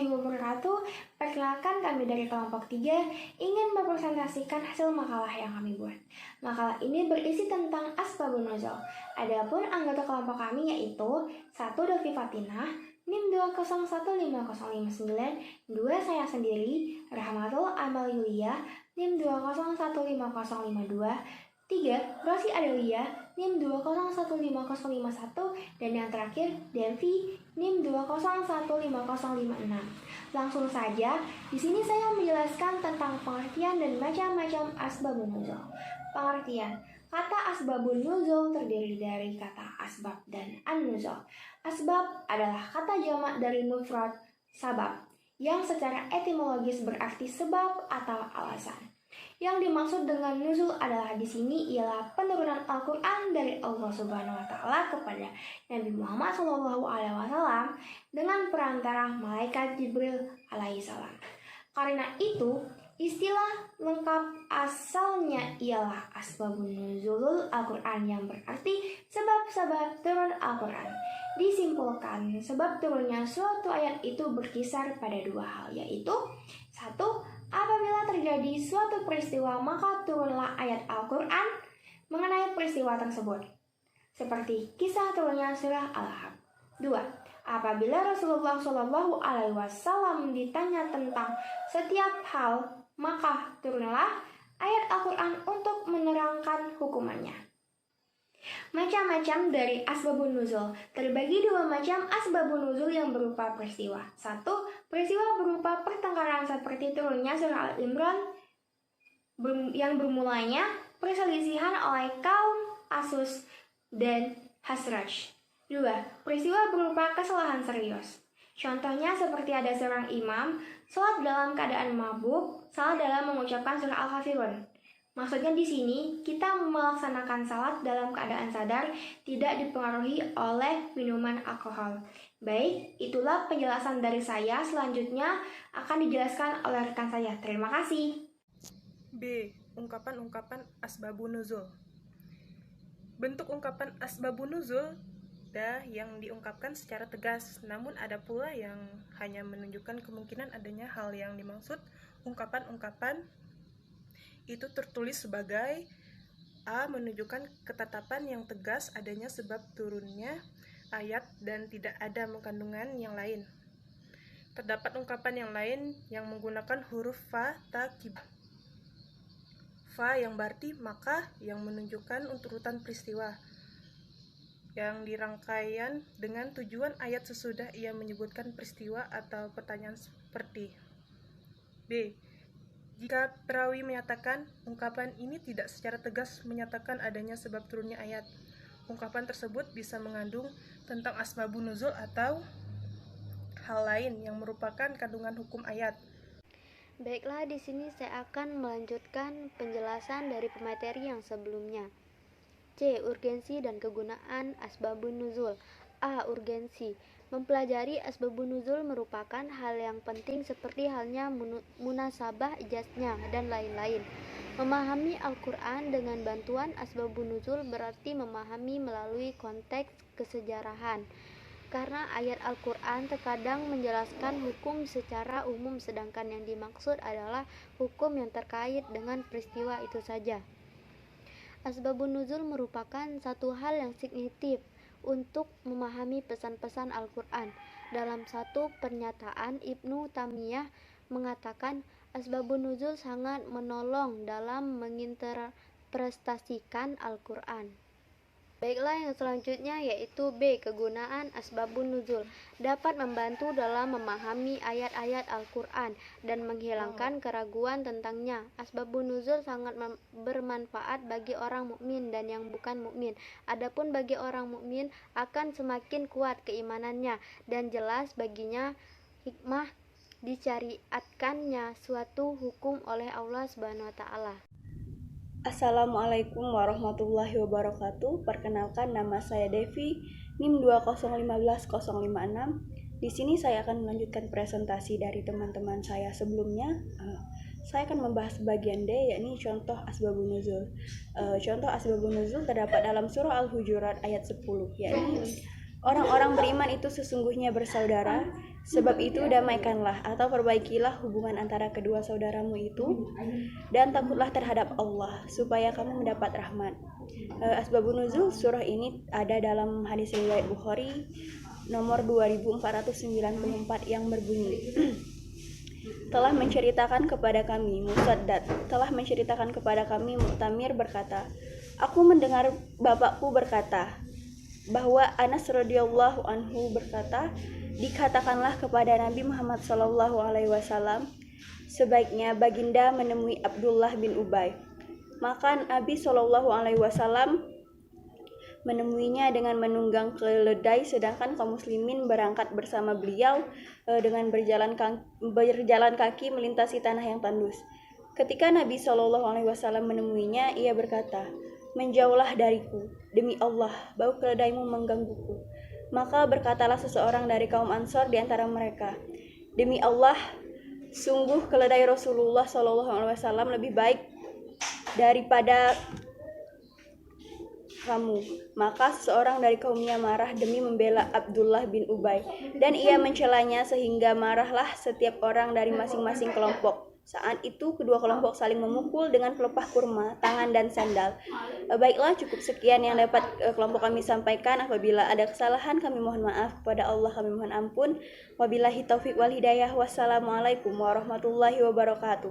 warahmatullahi wabarakatuh. Perkenalkan, kami dari kelompok 3 ingin mempresentasikan hasil makalah yang kami buat. Makalah ini berisi tentang asbabun nuzul. Adapun anggota kelompok kami yaitu 1. Dovi Fatinah, NIM 2015059, 2. Saya sendiri, Rahmatul Amal Yulia, NIM 2015052, 3. Rosi Adelia, NIM 2015051, dan yang terakhir Devi, NIM 2015056. Langsung saja, di sini saya menjelaskan tentang pengertian dan macam-macam asbabun nuzul. Pengertian: kata asbabun nuzul terdiri dari kata asbab dan an-nuzul. Asbab adalah kata jamak dari mufrad sabab, yang secara etimologis berarti sebab atau alasan. Yang dimaksud dengan nuzul adalah di sini ialah penurunan Al-Quran dari Allah Subhanahu wa Ta'ala kepada Nabi Muhammad SAW dengan perantara malaikat Jibril alaihissalam. Karena itu, istilah lengkap asalnya ialah asbabun nuzulul Al-Quran, yang berarti sebab-sebab turun Al-Quran. Disimpulkan, sebab turunnya suatu ayat itu berkisar pada dua hal, yaitu 1. Apabila terjadi suatu peristiwa, maka turunlah ayat Al-Quran mengenai peristiwa tersebut, seperti kisah turunnya surah Al-Ahzab. 2. Apabila Rasulullah SAW ditanya tentang setiap hal, maka turunlah ayat Al-Quran untuk menerangkan hukumannya. Macam-macam dari asbabun nuzul. Terbagi dua macam asbabun nuzul yang berupa peristiwa. 1. Peristiwa berupa pertengkaran seperti turunnya surah Al-Imran yang bermulanya perselisihan oleh kaum Asus dan Hasraj. 2. Peristiwa berupa kesalahan serius. Contohnya seperti ada seorang imam sholat dalam keadaan mabuk, salah dalam mengucapkan surah Al-Kafirun. Maksudnya di sini kita melaksanakan salat dalam keadaan sadar, tidak dipengaruhi oleh minuman alkohol. Baik, itulah penjelasan dari saya. Selanjutnya akan dijelaskan oleh rekan saya. Terima kasih. B. Ungkapan-ungkapan asbabun nuzul. Bentuk ungkapan asbabun nuzul ada yang diungkapkan secara tegas, namun ada pula yang hanya menunjukkan kemungkinan adanya hal yang dimaksud. Ungkapan-ungkapan itu tertulis sebagai A. Menunjukkan ketetapan yang tegas adanya sebab turunnya ayat dan tidak ada kandungan yang lain. Terdapat ungkapan yang lain yang menggunakan huruf fa, ta, kib. Fa yang berarti maka, yang menunjukkan urutan peristiwa yang dirangkaian dengan tujuan ayat sesudah ia menyebutkan peristiwa atau pertanyaan seperti B. Jika perawi menyatakan ungkapan ini tidak secara tegas menyatakan adanya sebab turunnya ayat, ungkapan tersebut bisa mengandung tentang asbabun nuzul atau hal lain yang merupakan kandungan hukum ayat. Baiklah, di sini saya akan melanjutkan penjelasan dari pemateri yang sebelumnya. C. Urgensi dan kegunaan asbabun nuzul. A. Urgensi. Mempelajari asbabun nuzul merupakan hal yang penting seperti halnya munasabah ijaznya dan lain-lain. Memahami Al-Quran dengan bantuan asbabun nuzul berarti memahami melalui konteks kesejarahan. Karena ayat Al-Quran terkadang menjelaskan hukum secara umum, sedangkan yang dimaksud adalah hukum yang terkait dengan peristiwa itu saja. Asbabun nuzul merupakan satu hal yang signifikan untuk memahami pesan-pesan Al-Quran. Dalam satu pernyataan, Ibnu Taimiyah mengatakan asbabun nuzul sangat menolong dalam menginterpretasikan Al-Quran. Baiklah, yang selanjutnya yaitu B. Kegunaan asbabun nuzul. Dapat membantu dalam memahami ayat-ayat Al-Quran dan menghilangkan keraguan tentangnya. Asbabun nuzul sangat bermanfaat bagi orang mukmin dan yang bukan mukmin. Adapun bagi orang mukmin akan semakin kuat keimanannya dan jelas baginya hikmah disyariatkannya suatu hukum oleh Allah Subhanahu wa Ta'ala. Assalamualaikum warahmatullahi wabarakatuh. Perkenalkan, nama saya Devi, NIM 2015056. Di sini saya akan melanjutkan presentasi dari teman-teman saya sebelumnya. Saya akan membahas bagian D, yakni contoh asbabun nuzul. Contoh asbabun nuzul terdapat dalam surah Al-Hujurat ayat 10, yakni Orang-orang beriman itu sesungguhnya bersaudara, sebab itu damaikanlah atau perbaikilah hubungan antara kedua saudaramu itu, dan takutlah terhadap Allah, supaya kamu mendapat rahmat. Asbabun nuzul surah ini ada dalam hadis riwayat Bukhari nomor 2494 yang berbunyi, telah menceritakan kepada kami Musaddad, telah menceritakan kepada kami Mu'tamir berkata, aku mendengar bapakku berkata, bahwa Anas radhiyallahu anhu berkata, dikatakanlah kepada Nabi Muhammad SAW, sebaiknya baginda menemui Abdullah bin Ubay. Maka Nabi SAW menemuinya dengan menunggang keledai, sedangkan kaum muslimin berangkat bersama beliau dengan berjalan kaki melintasi tanah yang tandus. Ketika Nabi SAW menemuinya, ia berkata, menjauhlah dariku, demi Allah, bau keledaimu menggangguku. Maka berkatalah seseorang dari kaum Ansor di antara mereka, demi Allah, sungguh keledai Rasulullah SAW lebih baik daripada kamu. Maka seseorang dari kaumnya marah demi membela Abdullah bin Ubay, dan ia mencelanya sehingga marahlah setiap orang dari masing-masing kelompok. Saat itu kedua kelompok saling memukul dengan pelepah kurma, tangan dan sandal. Baiklah, cukup sekian yang dapat kelompok kami sampaikan. Apabila ada kesalahan kami mohon maaf, kepada Allah kami mohon ampun. Wabillahi taufik wal hidayah. Wassalamualaikum warahmatullahi wabarakatuh.